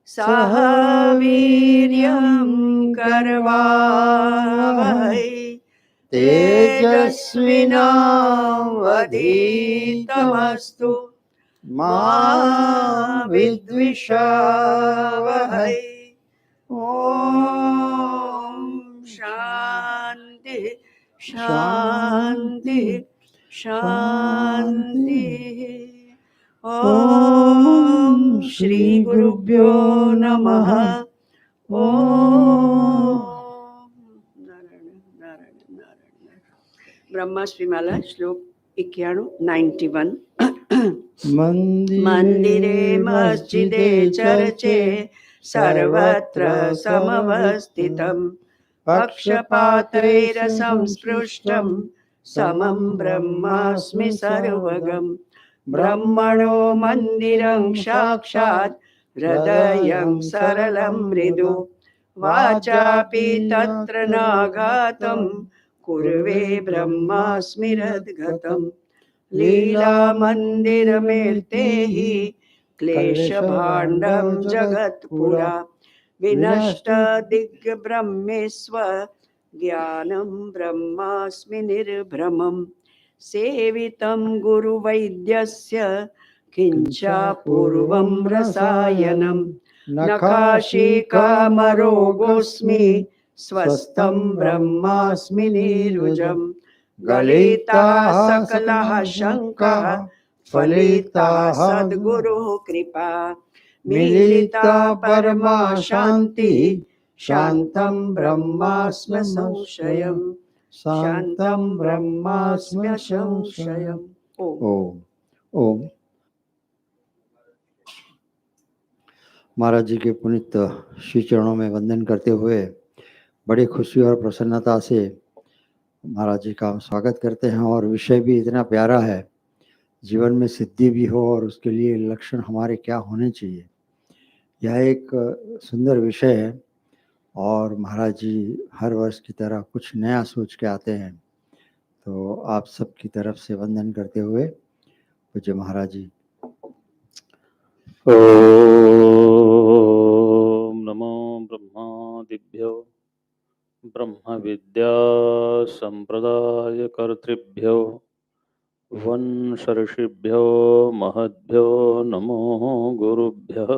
सह वीर्यं करवावहै तेजस्विनावधीतमस्तु मा विद्विषावहै। ॐ शान्ति शान्ति शान्ति। ॐ श्री गुरुभ्यो नमः। ब्रह्मश्रीमाला श्लोक 91 मंदिरे मस्जिदे चर्चे सर्वत्र समवस्थितं पक्षपातैरसंस्पृष्टं समं ब्रह्मास्मि सर्वगं। ब्रह्मणो मन्दिरं साक्षात् हृदयं सरलं मृदु वाचापि तत्र नाघातं कुर्वे ब्रह्मास्मिरद्गतम्। लीला मंदिर मिलते ही क्लेश भाण्डं जगत्पुरा विनष्ट दिग् ब्रह्मेश्वर ज्ञानं ब्रह्मास्मि निर्भ्रमं। सेवितं गुरुवैद्यस्य किंचापूर्वं रसायनं नखाशि कामरोगोऽस्मि स्वस्थं ब्रह्मास्मि निरुजम्। गलिताः सकलाः शङ्काः फलिताः सद्गुरुः कृपा मिलिता परमा शान्तिः शान्तं ब्रह्मास्म्य संशयम् शान्तं ब्रह्मास्म्य संशयम्। ओम ओम। महाराज जी के पुनित श्री चरणों में वंदन करते हुए बड़ी खुशी और प्रसन्नता से महाराज जी का हम स्वागत करते हैं। और विषय भी इतना प्यारा है, जीवन में सिद्धि भी हो और उसके लिए लक्षण हमारे क्या होने चाहिए, यह एक सुंदर विषय है। और महाराज जी हर वर्ष की तरह कुछ नया सोच के आते हैं, तो आप सबकी तरफ से वंदन करते हुए पूज्य महाराज जी। ओम नमो ब्रह्मादिभ्यो ब्रह्म विद्या संप्रदाय कर्तृभ्यो वंशर्षिभ्यो महद्भ्यो नमो गुरुभ्यः।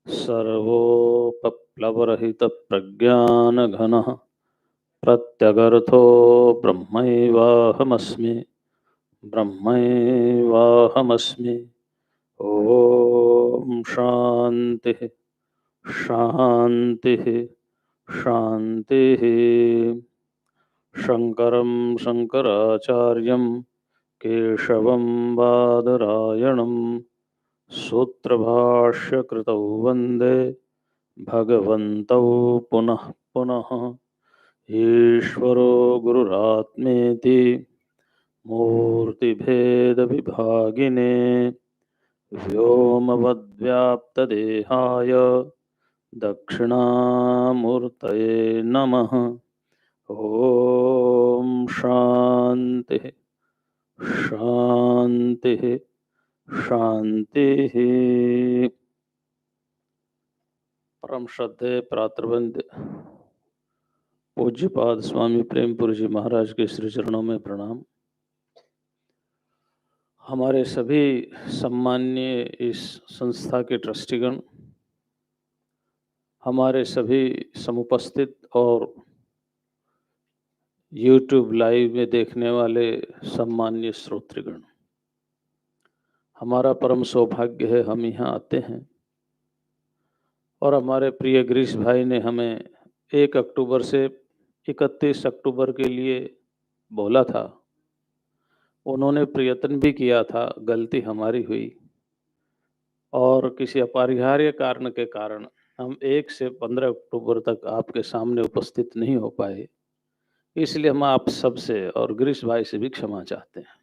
सर्वोपप्लवरहित प्रज्ञानघनः प्रत्यगर्थो ब्रह्मैवाहमस्मि ब्रह्मैवाहमस्मि। ओम शांति शांति शांति। शंकरं शंकराचार्यं केशवं बादरायणं सूत्रभाष्यकृतौ वन्दे भगवन्तौ पुनः पुनः। ईश्वरो गुरुरात्मेति मूर्तिभेदविभागिने व्योमवद्व्याप्तदेहाय दक्षिणामूर्तये नमः। ओम शांति शांति शांति। परम श्रद्धेय प्रातर्वंद्य पूज्यपाद स्वामी प्रेमपुरी जी महाराज के श्री चरणों में प्रणाम। हमारे सभी सम्माननीय इस संस्था के ट्रस्टीगण, हमारे सभी समुपस्थित और YouTube लाइव में देखने वाले सम्माननीय श्रोतृगण, हमारा परम सौभाग्य है हम यहाँ आते हैं। और हमारे प्रिय गिरीश भाई ने हमें 1 अक्टूबर से 31 अक्टूबर के लिए बोला था। उन्होंने प्रयत्न भी किया था, गलती हमारी हुई और किसी अपरिहार्य कारण के कारण हम 1 से 15 अक्टूबर तक आपके सामने उपस्थित नहीं हो पाए। इसलिए हम आप सबसे और गिरीश भाई से भी क्षमा चाहते हैं।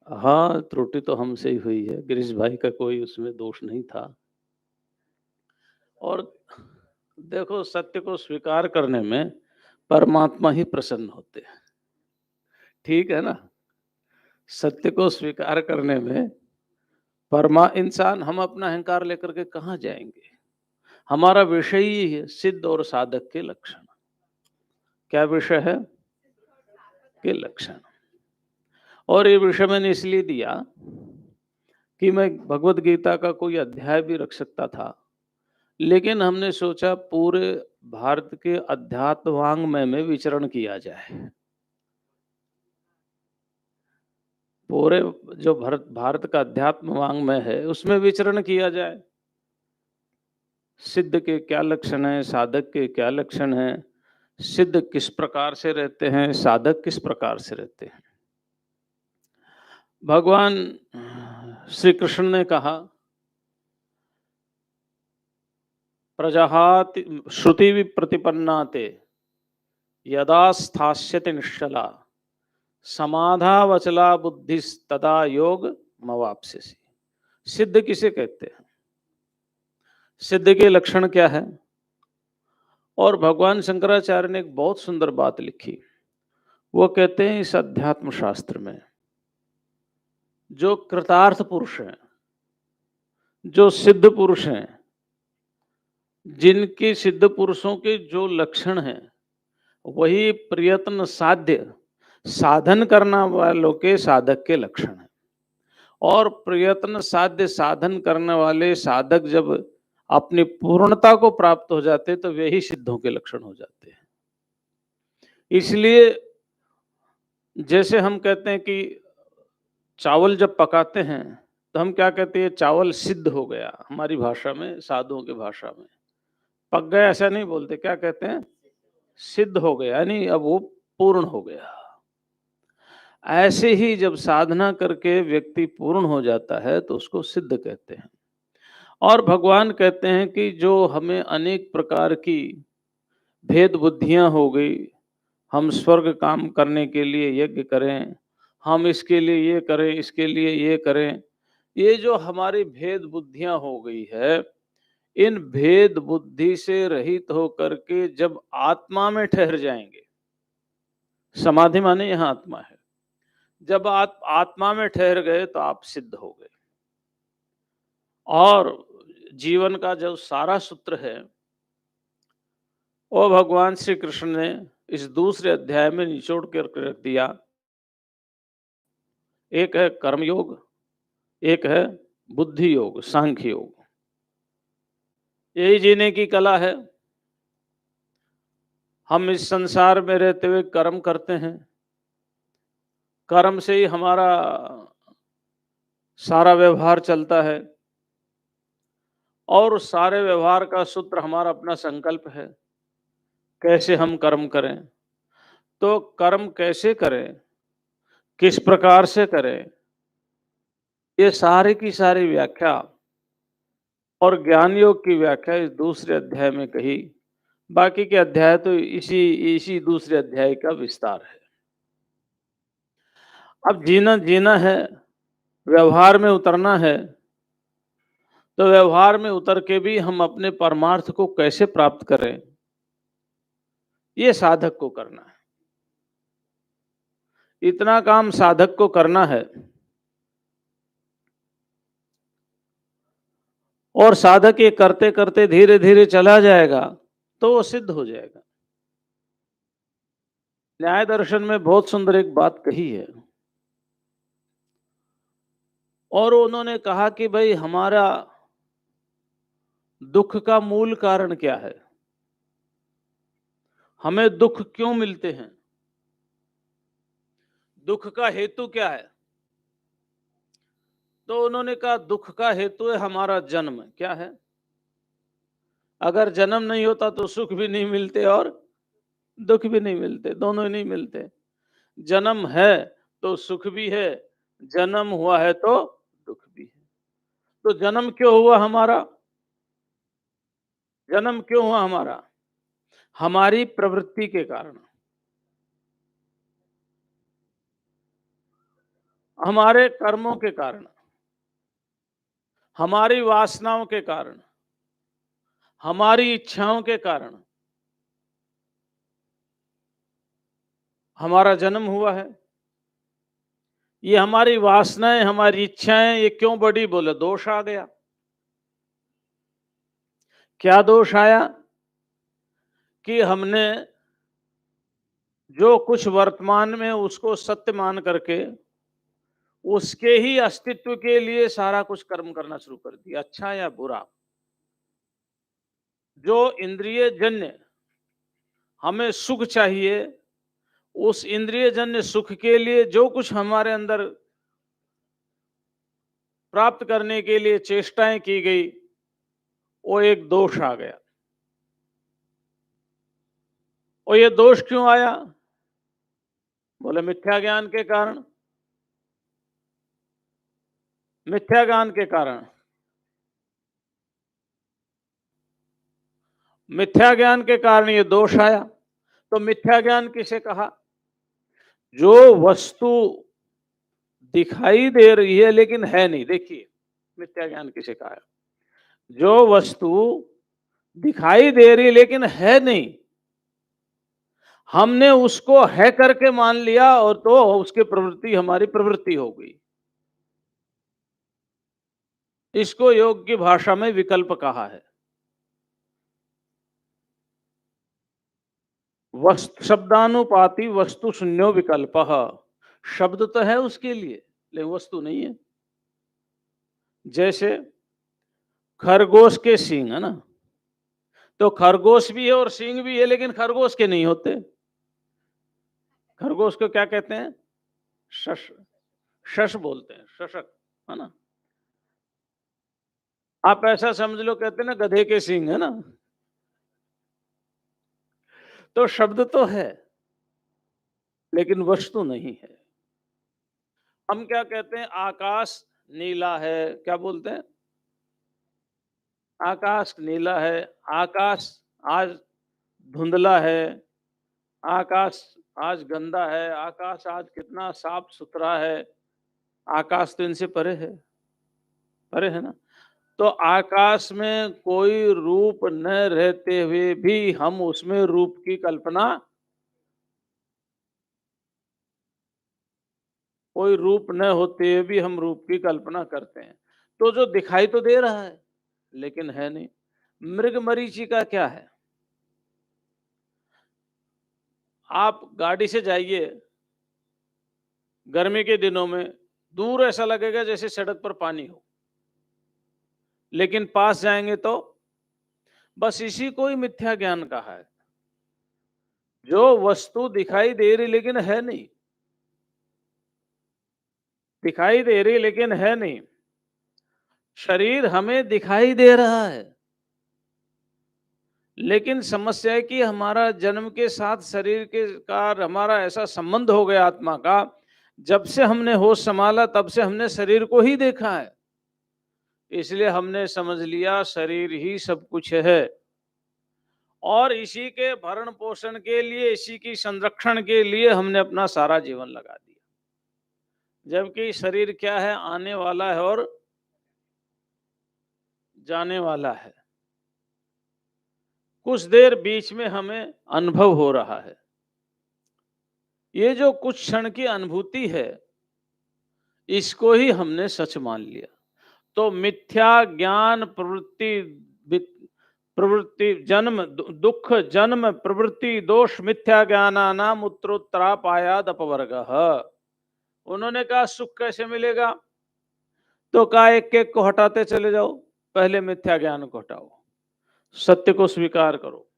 हाँ, त्रुटि तो हमसे ही हुई है, गिरीश भाई का कोई उसमें दोष नहीं था। और देखो, सत्य को स्वीकार करने में परमात्मा ही प्रसन्न होते हैं, ठीक है ना। सत्य को स्वीकार करने में परमा इंसान हम अपना अहंकार लेकर के कहाँ जाएंगे? हमारा विषय ही है सिद्ध और साधक के लक्षण। क्या विषय है? के लक्षण। और ये विषय मैंने इसलिए दिया कि मैं भगवत गीता का कोई अध्याय भी रख सकता था, लेकिन हमने सोचा पूरे भारत के अध्यात्म वाङ्मय में विचरण किया जाए। पूरे जो भारत का अध्यात्म वाङ्मय है उसमें विचरण किया जाए। सिद्ध के क्या लक्षण हैं, साधक के क्या लक्षण हैं, सिद्ध किस प्रकार से रहते हैं, साधक किस प्रकार से रहते हैं। भगवान श्री कृष्ण ने कहा, प्रजहाति श्रुति विप्रतिपन्ना ते यदा स्थास्यति निश्चला समाधावचला बुद्धिस्तदा योग मवाप्स्यसि। सिद्ध किसे कहते हैं? सिद्ध के लक्षण क्या है? और भगवान शंकराचार्य ने एक बहुत सुंदर बात लिखी। वो कहते हैं इस अध्यात्म शास्त्र में जो कृतार्थ पुरुष हैं, जो सिद्ध पुरुष हैं, जिनके सिद्ध पुरुषों के जो लक्षण हैं वही प्रयत्न साध्य साधन करना वालों के साधक के लक्षण हैं। और प्रयत्न साध्य साधन करने वाले साधक जब अपनी पूर्णता को प्राप्त हो जाते तो वे ही सिद्धों के लक्षण हो जाते हैं। इसलिए जैसे हम कहते हैं कि चावल जब पकाते हैं तो हम क्या कहते हैं? चावल सिद्ध हो गया। हमारी भाषा में, साधुओं की भाषा में पक गया ऐसा नहीं बोलते, क्या कहते हैं? सिद्ध हो गया, यानी अब वो पूर्ण हो गया। ऐसे ही जब साधना करके व्यक्ति पूर्ण हो जाता है तो उसको सिद्ध कहते हैं। और भगवान कहते हैं कि जो हमें अनेक प्रकार की भेद बुद्धियां हो गई, हम स्वर्ग काम करने के लिए यज्ञ करें, हम इसके लिए ये करें, इसके लिए ये करें, ये जो हमारी भेद बुद्धियां हो गई है, इन भेद बुद्धि से रहित होकर के जब आत्मा में ठहर जाएंगे, समाधि माने यहाँ आत्मा है, जब आप आत्मा में ठहर गए तो आप सिद्ध हो गए। और जीवन का जो सारा सूत्र है वो भगवान श्री कृष्ण ने इस दूसरे अध्याय में निचोड़ कर रख दिया। एक है कर्म योग, एक है बुद्धि योग, सांख्य योग। यही जीने की कला है। हम इस संसार में रहते हुए कर्म करते हैं, कर्म से ही हमारा सारा व्यवहार चलता है और उस सारे व्यवहार का सूत्र हमारा अपना संकल्प है, कैसे हम कर्म करें। तो कर्म कैसे करें, किस प्रकार से करें, ये सारी की सारी व्याख्या और ज्ञान योग की व्याख्या इस दूसरे अध्याय में कही। बाकी के अध्याय तो इसी दूसरे अध्याय का विस्तार है। अब जीना है, व्यवहार में उतरना है, तो व्यवहार में उतर के भी हम अपने परमार्थ को कैसे प्राप्त करें, ये साधक को करना है। इतना काम साधक को करना है और साधक ये करते करते धीरे धीरे चला जाएगा तो वो सिद्ध हो जाएगा। न्याय दर्शन में बहुत सुंदर एक बात कही है और उन्होंने कहा कि भाई हमारा दुख का मूल कारण क्या है, हमें दुख क्यों मिलते हैं, दुख का हेतु क्या है। तो उन्होंने कहा दुख का हेतु है हमारा जन्म। क्या है? अगर जन्म नहीं होता तो सुख भी नहीं मिलते और दुख भी नहीं मिलते, दोनों ही नहीं मिलते। जन्म है तो सुख भी है, जन्म हुआ है तो दुख भी है। तो जन्म क्यों हुआ हमारा? जन्म क्यों हुआ हमारा? हमारी प्रवृत्ति के कारण, हमारे कर्मों के कारण, हमारी वासनाओं के कारण, हमारी इच्छाओं के कारण हमारा जन्म हुआ है। ये हमारी वासनाएं, हमारी इच्छाएं ये क्यों बढ़ी? बोले दोष आ गया। क्या दोष आया? कि हमने जो कुछ वर्तमान में उसको सत्य मान करके उसके ही अस्तित्व के लिए सारा कुछ कर्म करना शुरू कर दिया, अच्छा या बुरा। जो इंद्रिय जन्य हमें सुख चाहिए, उस इंद्रिय जन्य सुख के लिए जो कुछ हमारे अंदर प्राप्त करने के लिए चेष्टाएं की गई, वो एक दोष आ गया। और ये दोष क्यों आया? बोले मिथ्या ज्ञान के कारण। मिथ्या ज्ञान के कारण। मिथ्या ज्ञान के कारण ये दोष आया। तो मिथ्या ज्ञान किसे कहा? जो वस्तु दिखाई दे रही है लेकिन है नहीं। देखिए मिथ्या ज्ञान किसे कहा है? जो वस्तु दिखाई दे रही लेकिन है नहीं, हमने उसको है करके मान लिया और तो उसकी प्रवृत्ति हमारी प्रवृत्ति हो गई। इसको योग की भाषा में विकल्प कहा है। वस्तु शब्दानुपाती वस्तु शून्यो विकल्प। शब्द तो है उसके लिए लेकिन वस्तु नहीं है। जैसे खरगोश के सींग है ना, तो खरगोश भी है और सींग भी है लेकिन खरगोश के नहीं होते। खरगोश को क्या कहते हैं? शश। शश बोलते हैं, शशक, है ना। आप ऐसा समझ लो, कहते हैं ना गधे के सींग, है ना। तो शब्द तो है लेकिन वस्तु नहीं है। हम क्या कहते हैं? आकाश नीला है, क्या बोलते हैं? आकाश नीला है। आकाश आज धुंधला है। आकाश आज गंदा है। आकाश आज कितना साफ सुथरा है। आकाश तो इनसे परे है, परे है ना। तो आकाश में कोई रूप न रहते हुए भी हम उसमें रूप की कल्पना, कोई रूप न होते हुए भी हम रूप की कल्पना करते हैं। तो जो दिखाई तो दे रहा है लेकिन है नहीं। मृग मरीचिका क्या है? आप गाड़ी से जाइए गर्मी के दिनों में, दूर ऐसा लगेगा जैसे सड़क पर पानी हो, लेकिन पास जाएंगे तो बस इसी को ही मिथ्या ज्ञान कहा है। जो वस्तु दिखाई दे रही लेकिन है नहीं, दिखाई दे रही लेकिन है नहीं। शरीर हमें दिखाई दे रहा है लेकिन समस्या है कि हमारा जन्म के साथ शरीर के का हमारा ऐसा संबंध हो गया आत्मा का, जब से हमने होश संभाला तब से हमने शरीर को ही देखा है। इसलिए हमने समझ लिया शरीर ही सब कुछ है और इसी के भरण पोषण के लिए, इसी की संरक्षण के लिए हमने अपना सारा जीवन लगा दिया। जबकि शरीर क्या है? आने वाला है और जाने वाला है। कुछ देर बीच में हमें अनुभव हो रहा है। ये जो कुछ क्षण की अनुभूति है, इसको ही हमने सच मान लिया। तो मिथ्या ज्ञान प्रवृत्ति जन्म दुख जन्म प्रवृत्ति दोष मिथ्या ज्ञानानाम उत्तरोत्तरापायाद अपवर्गः। उन्होंने कहा सुख कैसे मिलेगा? तो कहा एक एक को हटाते चले जाओ। पहले मिथ्या ज्ञान को हटाओ, सत्य को स्वीकार करो।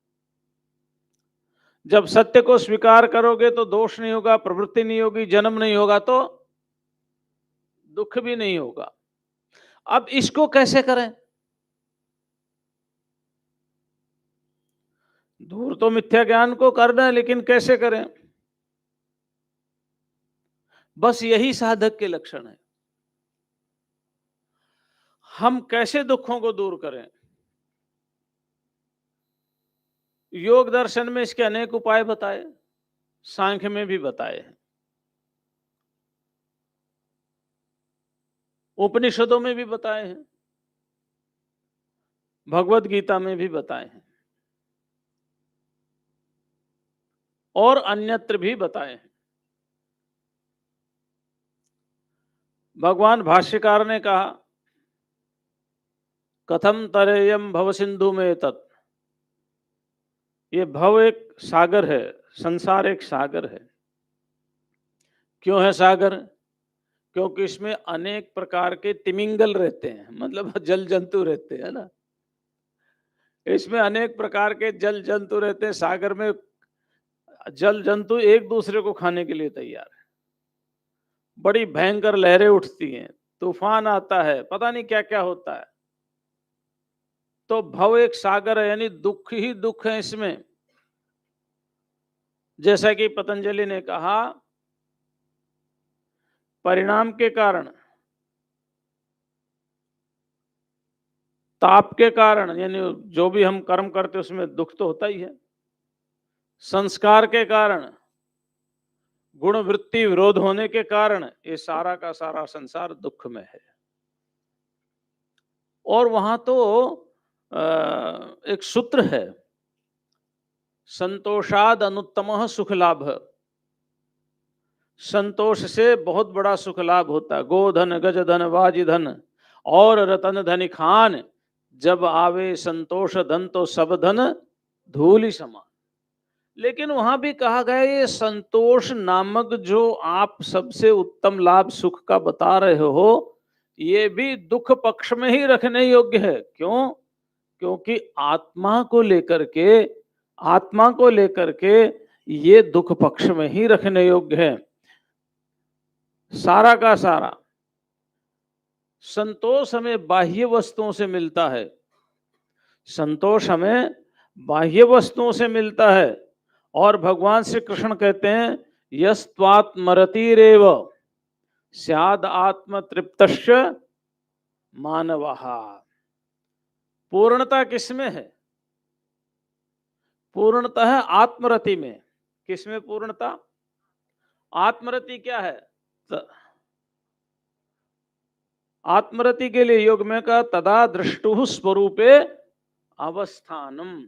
जब सत्य को स्वीकार करोगे तो दोष नहीं होगा, प्रवृत्ति नहीं होगी, जन्म नहीं होगा, तो दुख भी नहीं होगा। अब इसको कैसे करें? दूर तो मिथ्या ज्ञान को करना है लेकिन कैसे करें? बस यही साधक के लक्षण है। हम कैसे दुखों को दूर करें? योग दर्शन में इसके अनेक उपाय बताए, सांख्य में भी बताए हैं, उपनिषदों में भी बताए हैं, भगवत गीता में भी बताए हैं और अन्यत्र भी बताए हैं। भगवान भाष्यकार ने कहा कथम तरेयम भव सिंधु में तत्, ये भव एक सागर है, संसार एक सागर है। क्यों है सागर? क्योंकि इसमें अनेक प्रकार के तिमिंगल रहते हैं, मतलब जल जंतु रहते हैं ना। इसमें अनेक प्रकार के जल जंतु रहते हैं। सागर में जल जंतु एक दूसरे को खाने के लिए तैयार है। बड़ी भयंकर लहरें उठती हैं, तूफान आता है, पता नहीं क्या क्या होता है। तो भव एक सागर है, यानी दुख ही दुख है इसमें। जैसा कि पतंजलि ने कहा, परिणाम के कारण, ताप के कारण, यानी जो भी हम कर्म करते उसमें दुख तो होता ही है। संस्कार के कारण, गुण वृत्ति विरोध होने के कारण ये सारा का सारा संसार दुख में है। और वहां तो एक सूत्र है, संतोषाद अनुत्तम सुख लाभ। संतोष से बहुत बड़ा सुख लाभ होता है। गोधन गज धन वाज धन और रतन धनि खान, जब आवे संतोष धन तो सब धन धूलि समान। लेकिन वहां भी कहा गया ये संतोष नामक जो आप सबसे उत्तम लाभ सुख का बता रहे हो, ये भी दुख पक्ष में ही रखने योग्य है। क्यों? क्योंकि आत्मा को लेकर के ये दुख पक्ष में ही रखने योग्य है। सारा का सारा संतोष हमें बाह्य वस्तुओं से मिलता है। संतोष हमें बाह्य वस्तुओं से मिलता है। और भगवान श्री कृष्ण कहते हैं यस्त्वात्मरतिरेव स्याद आत्म तृप्तश्च मानवः। पूर्णता किसमें है? पूर्णता है आत्मरति में। किसमें पूर्णता? आत्मरति क्या है? आत्मरति के लिए योग में का तदा दृष्टु स्वरूपे अवस्थानम।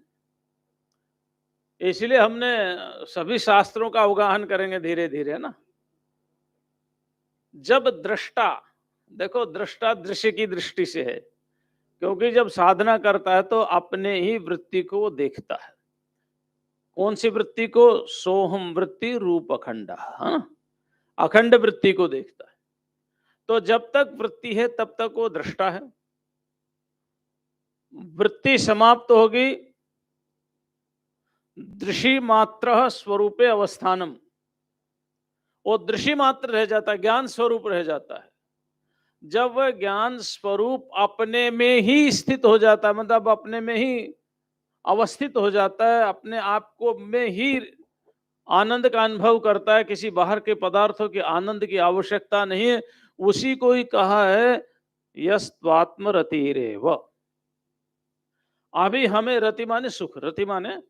इसलिए हमने सभी शास्त्रों का अवगाहन करेंगे धीरे धीरे ना। जब दृष्टा, देखो दृष्टा दृश्य की दृष्टि से है, क्योंकि जब साधना करता है तो अपने ही वृत्ति को देखता है। कौन सी वृत्ति को? सोहम वृत्ति रूप अखंड, अखंड वृत्ति को देखता है। तो जब तक वृत्ति है तब तक वो दृष्टा है। वृत्ति समाप्त होगी, दृषि मात्र स्वरूपे अवस्थानम, वो दृषि मात्र रह जाता है, ज्ञान स्वरूप रह जाता है। जब वह ज्ञान स्वरूप अपने में ही स्थित हो जाता है, मतलब अपने में ही अवस्थित हो जाता है, अपने आप को में ही आनंद का अनुभव करता है, किसी बाहर के पदार्थों के आनंद की आवश्यकता नहीं है, उसी को ही कहा है यस्त्वात्मरतिरेव। अभी हमें रति माने सुख, रति माने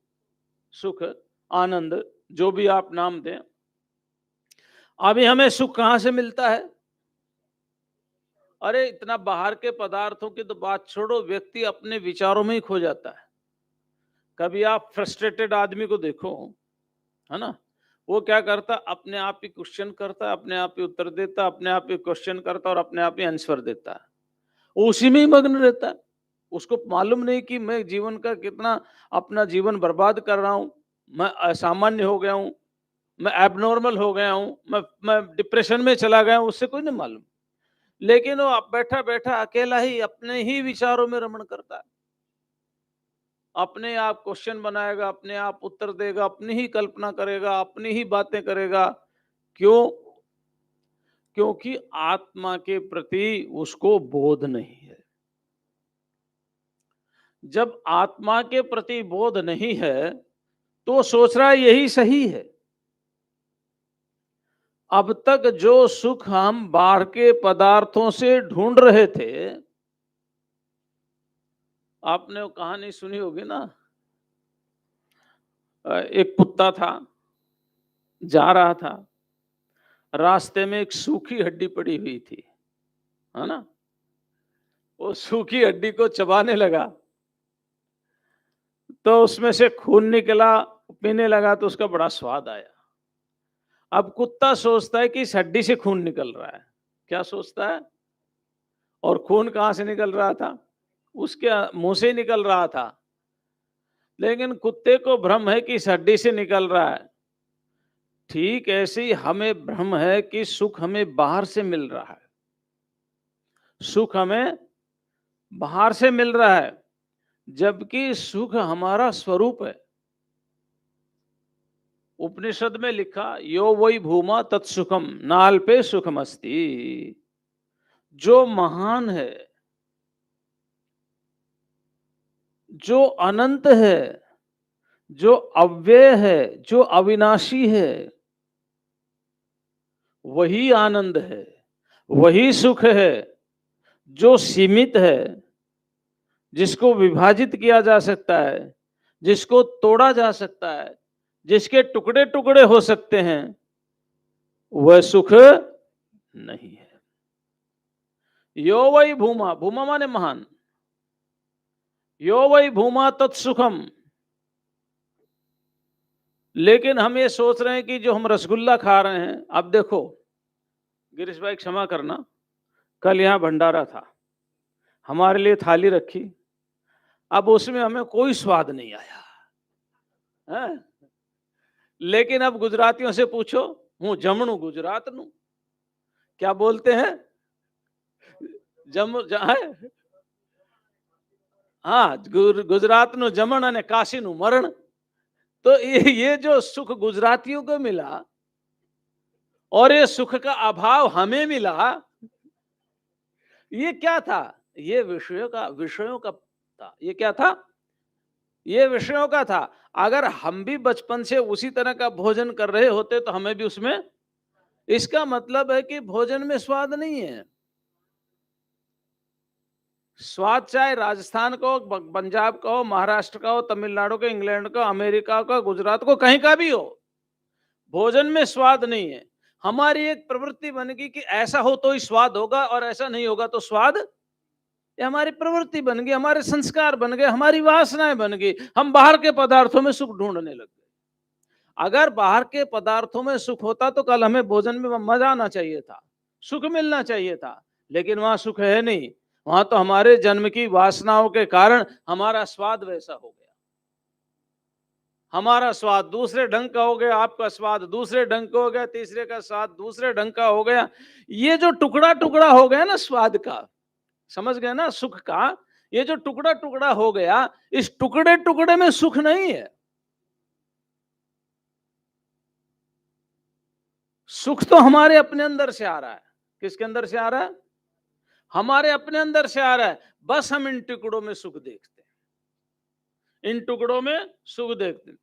सुख, आनंद, जो भी आप नाम दें। अभी हमें सुख कहां से मिलता है? अरे इतना बाहर के पदार्थों की तो बात छोड़ो, व्यक्ति अपने विचारों में ही खो जाता है। कभी आप फ्रस्ट्रेटेड आदमी को देखो, है ना, वो क्या करता? अपने आप ही क्वेश्चन करता, अपने आप ही उत्तर देता, अपने आप ही क्वेश्चन करता और अपने आप ही आंसर देता है। वो उसी में ही मग्न रहता है। उसको मालूम नहीं कि मैं जीवन का कितना अपना जीवन बर्बाद कर रहा हूं, मैं असामान्य हो गया हूं, मैं एबनॉर्मल हो गया हूं, मैं डिप्रेशन में चला गया हूं, उससे कोई नहीं मालूम। लेकिन वो बैठा बैठा अकेला ही अपने ही विचारों में रमण करता है। अपने आप क्वेश्चन बनाएगा, अपने आप उत्तर देगा, अपनी ही कल्पना करेगा, अपनी ही बातें करेगा। क्यों? क्योंकि आत्मा के प्रति उसको बोध नहीं है। जब आत्मा के प्रति बोध नहीं है तो सोच रहा है यही सही है। अब तक जो सुख हम बाहर के पदार्थों से ढूंढ रहे थे, आपने वो कहानी सुनी होगी ना, एक कुत्ता था, जा रहा था, रास्ते में एक सूखी हड्डी पड़ी हुई थी, है ना, वो सूखी हड्डी को चबाने लगा तो उसमें से खून निकला, पीने लगा तो उसका बड़ा स्वाद आया। अब कुत्ता सोचता है कि इस हड्डी से खून निकल रहा है, क्या सोचता है? और खून कहाँ से निकल रहा था? उसके मुंह से निकल रहा था। लेकिन कुत्ते को भ्रम है कि इस हड्डी से निकल रहा है। ठीक ऐसे ही हमें भ्रम है कि सुख हमें बाहर से मिल रहा है। सुख हमें बाहर से मिल रहा है, जबकि सुख हमारा स्वरूप है। उपनिषद में लिखा, यो वै भूमा तत्सुखम नाल्पे सुखमस्ति। जो महान है, जो अनंत है, जो अव्यय है, जो अविनाशी है, वही आनंद है, वही सुख है। जो सीमित है, जिसको विभाजित किया जा सकता है, जिसको तोड़ा जा सकता है, जिसके टुकड़े टुकड़े हो सकते हैं, वह सुख नहीं है। यो वै भूमा, भूमा माने महान, यो वै भूमा तत्सुखम। लेकिन हम ये सोच रहे हैं कि जो हम रसगुल्ला खा रहे हैं, अब देखो गिरीश भाई क्षमा करना, कल यहाँ भंडारा था, हमारे लिए थाली रखी, अब उसमें हमें कोई स्वाद नहीं आया है? लेकिन अब गुजरातियों से पूछो, हूँ जमणु गुजरात नु, क्या बोलते हैं? हाँ, गुजरात नु जमण अने काशी नु मरण। तो ये जो सुख गुजरातियों को मिला और ये सुख का अभाव हमें मिला, ये क्या था? ये विषयों का था। ये क्या था? ये विषयों का था। अगर हम भी बचपन से उसी तरह का भोजन कर रहे होते तो हमें भी उसमें, इसका मतलब है कि भोजन में स्वाद नहीं है। स्वाद चाहे राजस्थान का हो, पंजाब का हो, महाराष्ट्र का हो, तमिलनाडु का, इंग्लैंड का, अमेरिका का, गुजरात को, कहीं का भी हो, भोजन में स्वाद नहीं है। हमारी एक प्रवृत्ति बन गई कि ऐसा हो तो ही स्वाद होगा और ऐसा नहीं होगा तो स्वाद। ये हमारी प्रवृत्ति बन गई, हमारे संस्कार बन गए, हमारी वासनाएं बन गई। हम बाहर के पदार्थों में सुख ढूंढने लग गए। अगर बाहर के पदार्थों में सुख होता तो कल हमें भोजन में मजा आना चाहिए था, सुख मिलना चाहिए था, लेकिन वहां सुख है नहीं। वहां तो हमारे जन्म की वासनाओं के कारण हमारा स्वाद वैसा हो गया। हमारा स्वाद दूसरे ढंग का हो गया, आपका स्वाद दूसरे ढंग का हो गया, तीसरे का स्वाद दूसरे ढंग का हो गया। ये जो टुकड़ा टुकड़ा हो गया ना स्वाद का, समझ गए ना, सुख का ये जो टुकड़ा टुकड़ा हो गया, इस टुकड़े टुकड़े में सुख नहीं है। सुख तो हमारे अपने अंदर से आ रहा है। किसके अंदर से आ रहा है? हमारे अपने अंदर से आ रहा है। बस हम इन टुकड़ों में सुख देखते हैं, इन टुकड़ों में सुख देखते हैं।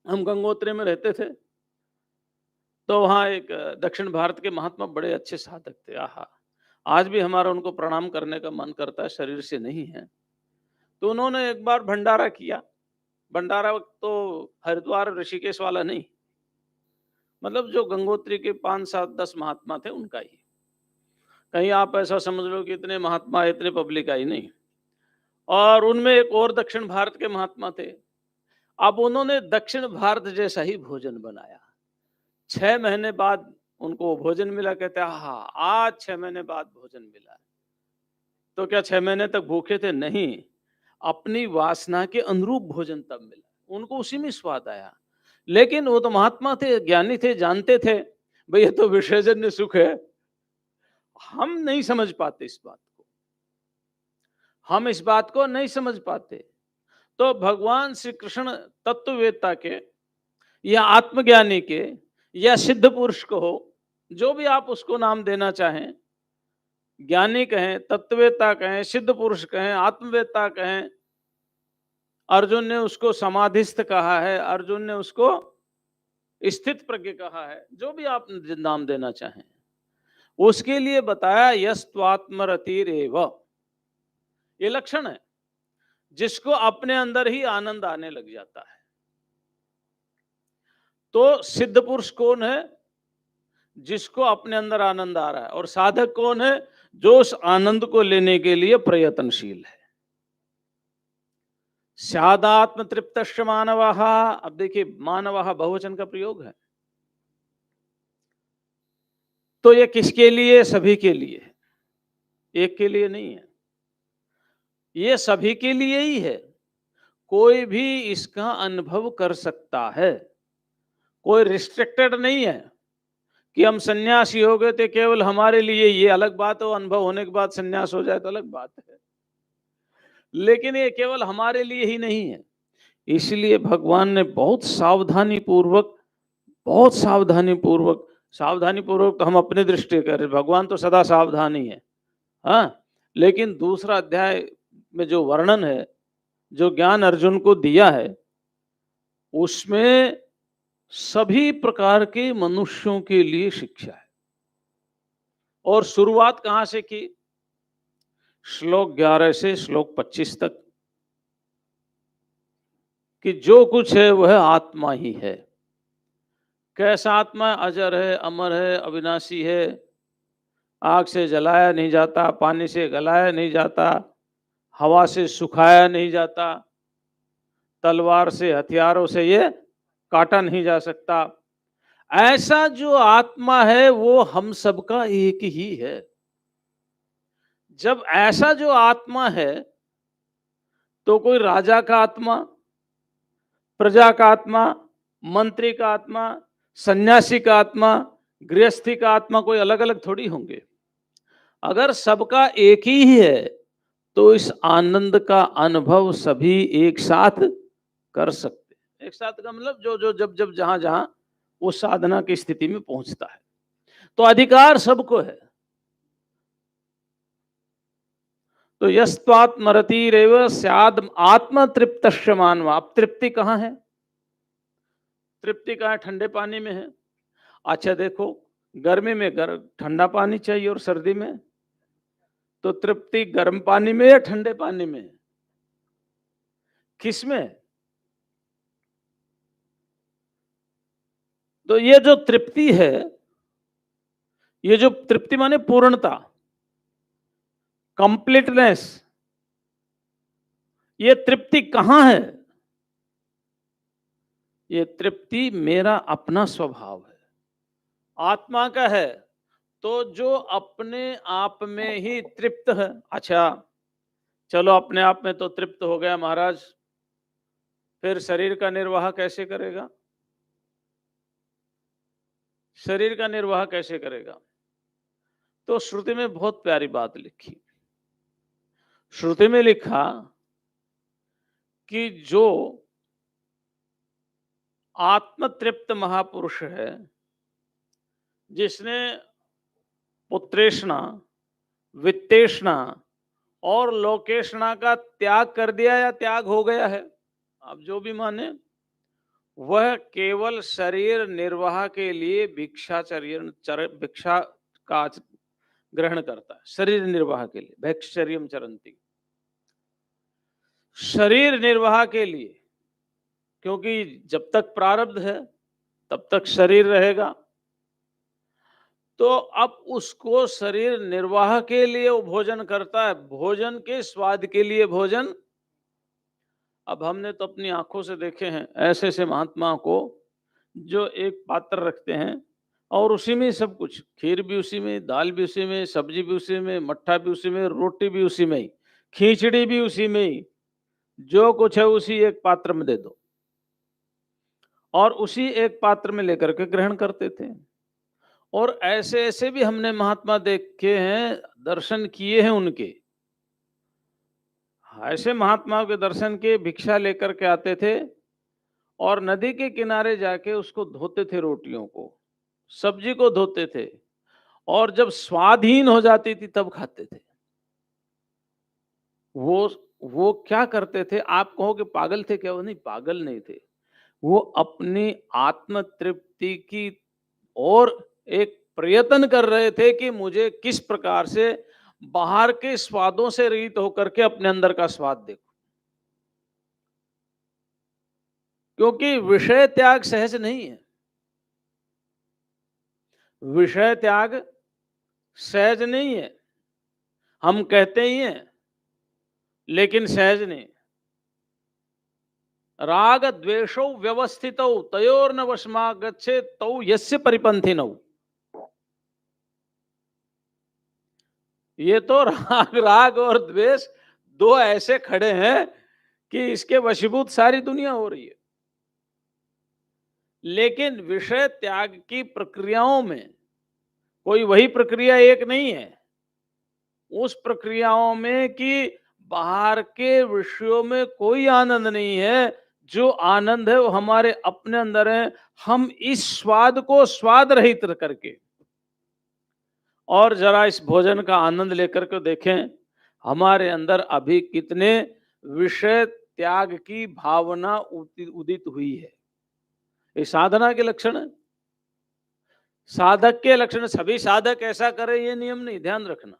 हम गंगोत्री में रहते थे तो वहां एक दक्षिण भारत के महात्मा बड़े अच्छे साधक थे। आहा, आज भी हमारा उनको प्रणाम करने का मन करता है, शरीर से नहीं है। तो उन्होंने एक बार भंडारा किया। भंडारा तो हरिद्वार ऋषिकेश वाला नहीं, मतलब जो गंगोत्री के 5, 7, 10 महात्मा थे उनका ही। कहीं आप ऐसा समझ लो कि इतने महात्मा, इतने पब्लिक आई नहीं। और उनमें एक और दक्षिण भारत के महात्मा थे। अब उन्होंने दक्षिण भारत जैसा ही भोजन बनाया। 6 महीने बाद उनको भोजन मिला। कहते हाँ, आज 6 महीने बाद भोजन मिला। तो क्या 6 महीने तक भूखे थे? नहीं, अपनी वासना के अनुरूप भोजन तब मिला, उनको उसी में स्वाद आया। लेकिन वो तो महात्मा थे, ज्ञानी थे, जानते थे भाई ये तो विषयजन्य सुख है। हम नहीं समझ पाते इस बात को, हम इस बात को नहीं समझ पाते। तो भगवान श्री कृष्ण तत्ववेत्ता के या आत्मज्ञानी के या सिद्ध पुरुष को हो, जो भी आप उसको नाम देना चाहें, ज्ञानी कहें, तत्ववेत्ता कहें, सिद्ध पुरुष कहें, आत्मवेत्ता कहें, अर्जुन ने उसको समाधिस्थ कहा है, अर्जुन ने उसको स्थित प्रज्ञ कहा है, जो भी आप नाम देना चाहें, उसके लिए बताया यस्त्वात्मरतिरेव। ये लक्षण है, जिसको अपने अंदर ही आनंद आने लग जाता है। तो सिद्ध पुरुष कौन है? जिसको अपने अंदर आनंद आ रहा है। और साधक कौन है? जो उस आनंद को लेने के लिए प्रयत्नशील है। स्यादात्म तृप्तश्च मानवः। अब देखिए, मानवः बहुवचन का प्रयोग है। तो ये किसके लिए? सभी के लिए, एक के लिए नहीं है, ये सभी के लिए ही है। कोई भी इसका अनुभव कर सकता है, कोई रिस्ट्रिक्टेड नहीं है कि हम सन्यासी हो गए थे केवल हमारे लिए। ये अलग बात है, अनुभव होने के बाद सन्यास हो जाए तो अलग बात है, लेकिन ये केवल हमारे लिए ही नहीं है। इसलिए भगवान ने बहुत सावधानी पूर्वक, बहुत सावधानी पूर्वक, सावधानी पूर्वक तो हम अपने दृष्टि कर रहे, भगवान तो सदा सावधान ही है, हाँ। लेकिन दूसरा अध्याय में जो वर्णन है, जो ज्ञान अर्जुन को दिया है, उसमें सभी प्रकार के मनुष्यों के लिए शिक्षा है। और शुरुआत कहां से की? श्लोक 11 से श्लोक 25 तक, कि जो कुछ है वह आत्मा ही है। कैसा आत्मा? अजर है, अमर है, अविनाशी है, आग से जलाया नहीं जाता, पानी से गलाया नहीं जाता, हवा से सुखाया नहीं जाता, तलवार से, हथियारों से ये काटा नहीं जा सकता। ऐसा जो आत्मा है वो हम सबका एक ही है। जब ऐसा जो आत्मा है तो कोई राजा का आत्मा, प्रजा का आत्मा, मंत्री का आत्मा, सन्यासी का आत्मा, गृहस्थी का आत्मा कोई अलग अलग थोड़ी होंगे। अगर सबका एक ही है तो इस आनंद का अनुभव सभी एक साथ कर सकते हैं। एक साथ का मतलब जो जो जब जब जहां जहां वो साधना की स्थिति में पहुंचता है, तो अधिकार सबको है। तो यस्त्वात्मरतिरेव स्याद आत्म तृप्तस्य मानवा। अब तृप्ति कहाँ है? तृप्ति कहाँ है? ठंडे पानी में है। अच्छा देखो, गर्मी में ठंडा पानी चाहिए और सर्दी में, तो तृप्ति गर्म पानी में या ठंडे पानी में? किसमें? तो ये जो तृप्ति है, ये जो तृप्ति माने पूर्णता, कंप्लीटनेस, ये तृप्ति कहां है? ये तृप्ति मेरा अपना स्वभाव है, आत्मा का है। तो जो अपने आप में ही तृप्त है, अच्छा चलो अपने आप में तो तृप्त हो गया महाराज, फिर शरीर का निर्वाह कैसे करेगा? शरीर का निर्वाह कैसे करेगा? तो श्रुति में बहुत प्यारी बात लिखी। श्रुति में लिखा कि जो आत्मतृप्त महापुरुष है, जिसने पुत्रेष्णा, वित्तेष्णा और लोकेष्णा का त्याग कर दिया या त्याग हो गया है, आप जो भी माने, वह केवल शरीर निर्वाह के लिए भिक्षा का ग्रहण करता है। शरीर निर्वाह के लिए भैक्षचर्यम चरंती, शरीर निर्वाह के लिए, क्योंकि जब तक प्रारब्ध है तब तक शरीर रहेगा। तो अब उसको शरीर निर्वाह के लिए वो भोजन करता है, भोजन के स्वाद के लिए भोजन। अब हमने तो अपनी आंखों से देखे हैं ऐसे ऐसे महात्मा को जो एक पात्र रखते हैं और उसी में सब कुछ, खीर भी उसी में, दाल भी उसी में, सब्जी भी उसी में, मट्ठा भी उसी में, रोटी भी उसी में ही, खिचड़ी भी उसी में ही, जो कुछ है उसी एक पात्र में दे दो, और उसी एक पात्र में लेकर के ग्रहण करते थे। और ऐसे ऐसे भी हमने महात्मा देखे हैं, दर्शन किए हैं उनके। ऐसे महात्माओं के दर्शन के, भिक्षा लेकर के आते थे और नदी के किनारे जाके उसको धोते थे, रोटियों को, सब्जी को धोते थे, और जब स्वादहीन हो जाती थी तब खाते थे। वो क्या करते थे? आप कहो कि पागल थे क्या? वो नहीं, पागल नहीं थे, वो अपनी आत्म तृप्ति की और एक प्रयत्न कर रहे थे कि मुझे किस प्रकार से बाहर के स्वादों से रहित होकर के अपने अंदर का स्वाद देखो। क्योंकि विषय त्याग सहज नहीं है, विषय त्याग सहज नहीं है। हम कहते ही हैं लेकिन सहज नहीं। राग द्वेषौ व्यवस्थितौ तयोर्न वशमागच्छेत् तौ यस्य परिपंथिनौ। ये तो राग राग और द्वेष दो ऐसे खड़े हैं कि इसके वशीभूत सारी दुनिया हो रही है। लेकिन विषय त्याग की प्रक्रियाओं में कोई वही प्रक्रिया एक नहीं है। उस प्रक्रियाओं में कि बाहर के विषयों में कोई आनंद नहीं है, जो आनंद है वो हमारे अपने अंदर है। हम इस स्वाद को स्वाद रहित करके और जरा इस भोजन का आनंद लेकर के देखें, हमारे अंदर अभी कितने विषय त्याग की भावना उदित हुई है। ये साधना के लक्षण है, साधक के लक्षण। सभी साधक ऐसा करें ये नियम नहीं, ध्यान रखना।